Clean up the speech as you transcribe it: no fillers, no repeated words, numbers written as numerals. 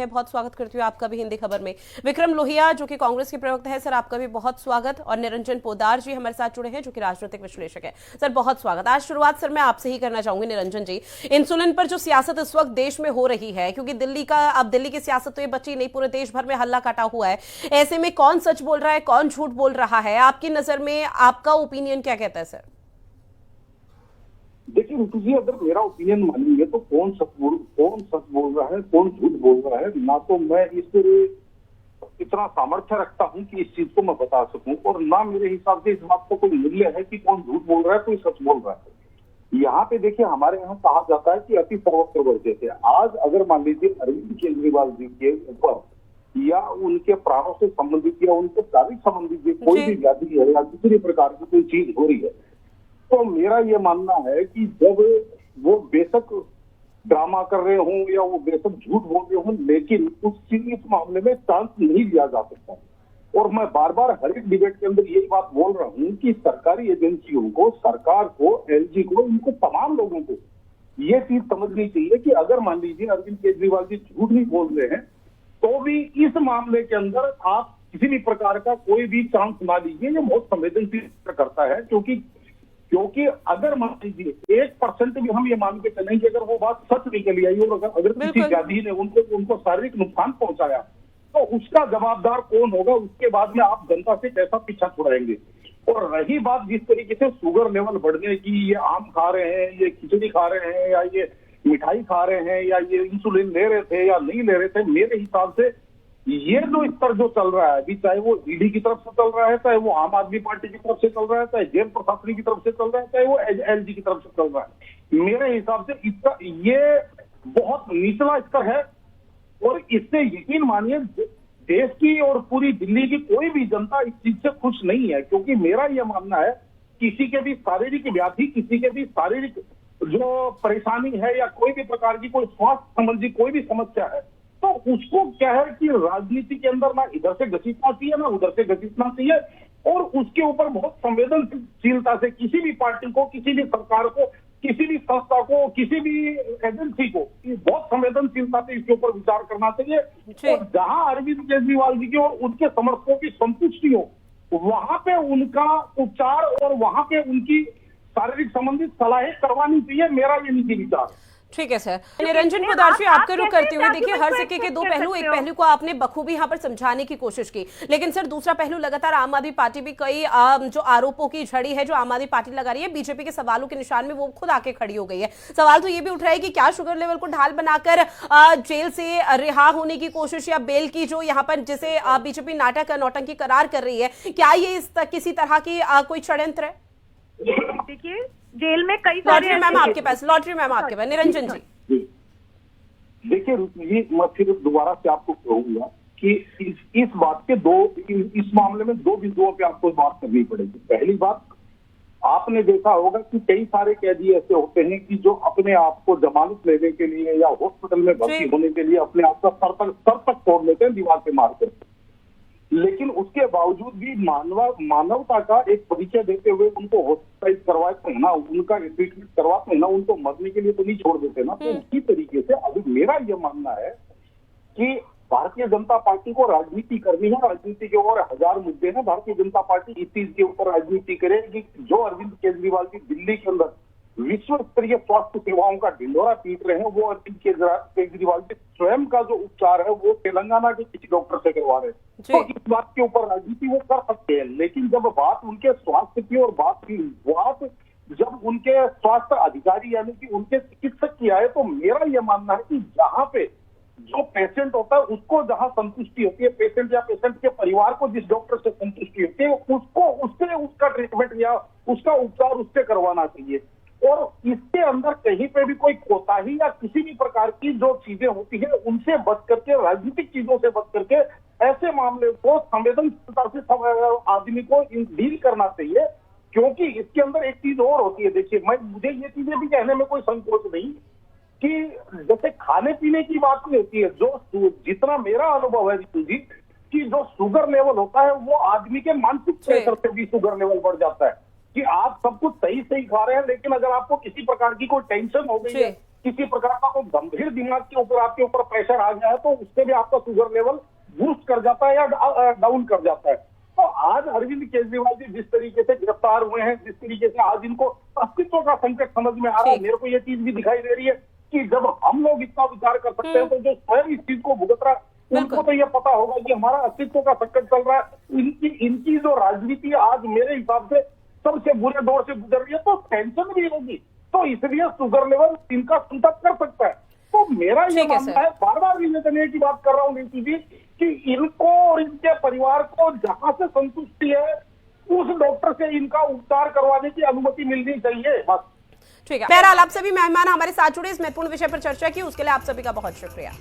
बहुत स्वागत करती हूँ आपका भी हिंदी खबर में। विक्रम लोहिया जो कि कांग्रेस के प्रवक्ता है, सर आपका भी बहुत स्वागत। और निरंजन पोद्दार जी हमारे साथ जुड़े हैं जो कि राजनीतिक विश्लेषक है। सर बहुत स्वागत। आज शुरुआत सर मैं आपसे ही करना चाहूंगी निरंजन जी, इंसुलिन पर जो सियासत इस वक्त देश में हो रही है, क्योंकि दिल्ली की सियासत तो ये बची नहीं, पूरे देश भर में हल्ला काटा हुआ है। ऐसे में कौन सच बोल रहा है, कौन झूठ बोल रहा है, आपकी नजर में आपका ओपिनियन क्या कहता है सर? देखिए ऋतु जी, अगर मेरा ओपिनियन मानेंगे तो कौन सच बोल रहा है, कौन झूठ बोल रहा है, ना तो मैं इस इतना सामर्थ्य रखता हूं कि इस चीज को मैं बता सकूं, और ना मेरे हिसाब से इस बात का कोई मूल्य है कि कौन झूठ बोल रहा है, कोई सच बोल रहा है। यहाँ पे देखिए, हमारे यहाँ कहा जाता है कि अति सर्वत्र वर्ज्यते। आज अगर मान लीजिए अरविंद केजरीवाल जी के ऊपर या उनके प्राणों से संबंधित या उनके शारीरिक संबंधित कोई भी व्याधि है या किसी भी प्रकार की कोई चीज हो रही है, तो मेरा ये मानना है कि जब वो बेशक ड्रामा कर रहे हों या वो बेशक झूठ बोल रहे हों, लेकिन इस मामले में चांस नहीं लिया जा सकता। और मैं बार बार हर एक डिबेट के अंदर यही बात बोल रहा हूं कि सरकारी एजेंसियों को, सरकार को, एलजी को, इनको तमाम लोगों को ये चीज समझनी चाहिए कि अगर मान लीजिए अरविंद केजरीवाल जी झूठ भी बोल रहे हैं, तो भी इस मामले के अंदर आप किसी भी प्रकार का कोई भी चांस ना लीजिए। ये बहुत संवेदनशील करता है, क्योंकि अगर मान लीजिए 1% भी हम ये मान के चलें कि अगर वो बात सच निकली आई और अगर किसी व्याधि ने उनको शारीरिक नुकसान पहुंचाया, तो उसका जवाबदार कौन होगा? उसके बाद में आप जनता से कैसा पीछा छुड़ाएंगे? और रही बात जिस तरीके से शुगर लेवल बढ़ने की, ये आम खा रहे हैं, ये खिचड़ी खा रहे हैं, या ये मिठाई खा रहे हैं, या ये इंसुलिन ले रहे थे या नहीं ले रहे थे, मेरे हिसाब से ये जो स्तर जो चल रहा है अभी, चाहे वो ईडी की तरफ से चल रहा है, चाहे वो आम आदमी पार्टी की तरफ से चल रहा है, चाहे जेल प्रशासन की तरफ से चल रहा है, चाहे वो एलजी की तरफ से चल रहा है, मेरे हिसाब से इसका ये बहुत निचला स्तर है। और इससे यकीन मानिए देश की और पूरी दिल्ली की कोई भी जनता इस चीज से खुश नहीं है, क्योंकि मेरा यह मानना है किसी के भी शारीरिक व्याधि, किसी के भी शारीरिक जो परेशानी है या कोई भी प्रकार की कोई स्वास्थ्य संबंधी कोई भी समस्या है, तो उसको क्या है कि राजनीति के अंदर ना इधर से घसीटना चाहिए ना उधर से घसीटना चाहिए, और उसके ऊपर बहुत संवेदनशीलता से किसी भी पार्टी को, किसी भी सरकार को, किसी भी संस्था को, किसी भी एजेंसी को बहुत संवेदनशीलता से इसके ऊपर विचार करना चाहिए। और जहां अरविंद केजरीवाल जी की और उनके समर्थकों की संतुष्टि हो, वहां पे उनका उपचार और वहां पे उनकी शारीरिक संबंधित सलाहें करवानी चाहिए। मेरा ये निजी विचार। ठीक है सर। निरंजन पोद्दार जी आपका रुख करते हुए, देखिए हर सिक्के के दो पहलू, एक पहलू को आपने बखूबी यहाँ पर समझाने की कोशिश की, लेकिन सर दूसरा पहलू लगातार आम आदमी पार्टी भी कई जो आरोपों की झड़ी है जो आम आदमी पार्टी लगा रही है, बीजेपी के सवालों के निशान में वो खुद आके खड़ी हो गई है। सवाल तो ये भी उठ रहा है कि क्या शुगर लेवल को ढाल बनाकर जेल से रिहा होने की कोशिश या बेल की जो यहाँ पर जिसे बीजेपी नाटक नौटंकी करार कर रही है, क्या ये किसी तरह की कोई षड्यंत्र है? देखिए जेल में कई लॉटरी मैम आपके पास, निरंजन जी। देखिए ये मैं फिर दोबारा से आपको कहूंगा कि इस बात के इस मामले में दो बिंदुओं पे आपको बात करनी पड़ेगी। पहली बात, आपने देखा होगा कि कई सारे कैदी ऐसे होते हैं कि जो अपने आप को जमानत लेने के लिए या हॉस्पिटल में भर्ती होने के लिए अपने आप का सर तक तोड़ लेते हैं दीवार पे मारकर, लेकिन उसके बावजूद भी मानवता का एक परिचय देते हुए उनको हॉस्पिटलाइज करवाते हैं ना, उनका ट्रीटमेंट करवाते हैं ना, उनको मरने के लिए तो नहीं छोड़ देते ना। तो उसी तरीके से अभी मेरा यह मानना है कि भारतीय जनता पार्टी को राजनीति करनी है, राजनीति के और हजार मुद्दे हैं, भारतीय जनता पार्टी इस चीज के ऊपर राजनीति करे कि जो अरविंद केजरीवाल जी दिल्ली के अंदर विश्व स्तरीय स्वास्थ्य सेवाओं का ढिंढोरा पीट रहे हैं, वो अरविंद केजरीवाल जी स्वयं का जो उपचार है वो तेलंगाना के किसी डॉक्टर से करवा रहे हैं। तो इस बात के ऊपर राजनीति वो कर सकते हैं, लेकिन जब बात उनके स्वास्थ्य की और बात जब उनके स्वास्थ्य अधिकारी यानी कि उनके चिकित्सक की आए, तो मेरा यह मानना है कि जहां पे जो पेशेंट होता है उसको जहां संतुष्टि होती है, पेशेंट या पेशेंट के परिवार को जिस डॉक्टर से संतुष्टि होती है, उससे उसका ट्रीटमेंट या उसका उपचार उससे करवाना चाहिए। और इसके अंदर कहीं पे भी कोई कोताही या किसी भी प्रकार की जो चीजें होती है उनसे बच करके, राजनीतिक चीजों से बच करके ऐसे मामले को संवेदनशीलता से आदमी को डील करना चाहिए। क्योंकि इसके अंदर एक चीज और होती है, देखिए मुझे ये चीजें भी कहने में कोई संकोच नहीं कि जैसे खाने पीने की बात नहीं होती है, जो जितना मेरा अनुभव है रितु जी, कि जो शुगर लेवल होता है वो आदमी के मानसिक प्रेशर से भी शुगर लेवल बढ़ जाता है। कि आप सब कुछ सही खा रहे हैं, लेकिन अगर आपको किसी प्रकार की कोई टेंशन हो गई है, किसी प्रकार का कोई गंभीर दिमाग के ऊपर आपके ऊपर प्रेशर आ गया है तो उससे भी आपका शुगर लेवल बूस्ट कर जाता है या डाउन कर जाता है। तो आज अरविंद केजरीवाल जी जिस तरीके से गिरफ्तार हुए हैं, जिस तरीके से आज इनको अस्तित्व का संकट समझ में आ रहा है, मेरे को ये चीज भी दिखाई दे रही है कि जब हम लोग इतना विचार कर सकते हैं तो जो स्वयं इस चीज को भुगत रहा है उनको तो ये पता होगा कि हमारा अस्तित्व का संकट चल रहा है। इनकी जो राजनीति आज मेरे हिसाब से सबसे बुरे दौर से गुजर रही है, तो टेंशन भी होगी, तो इसलिए शुगर लेवल इनका संकट कर सकता है। तो मेरा ये मानना है, बार बार निवेदन की बात कर रहा हूँ नीति जी, कि इनको और इनके परिवार को जहां से संतुष्टि है उस डॉक्टर से इनका उपचार करवाने की अनुमति मिलनी चाहिए, बस। ठीक है। बहरहाल आप सभी मेहमान हमारे साथ जुड़े, इस महत्वपूर्ण विषय पर चर्चा की, उसके लिए आप सभी का बहुत शुक्रिया।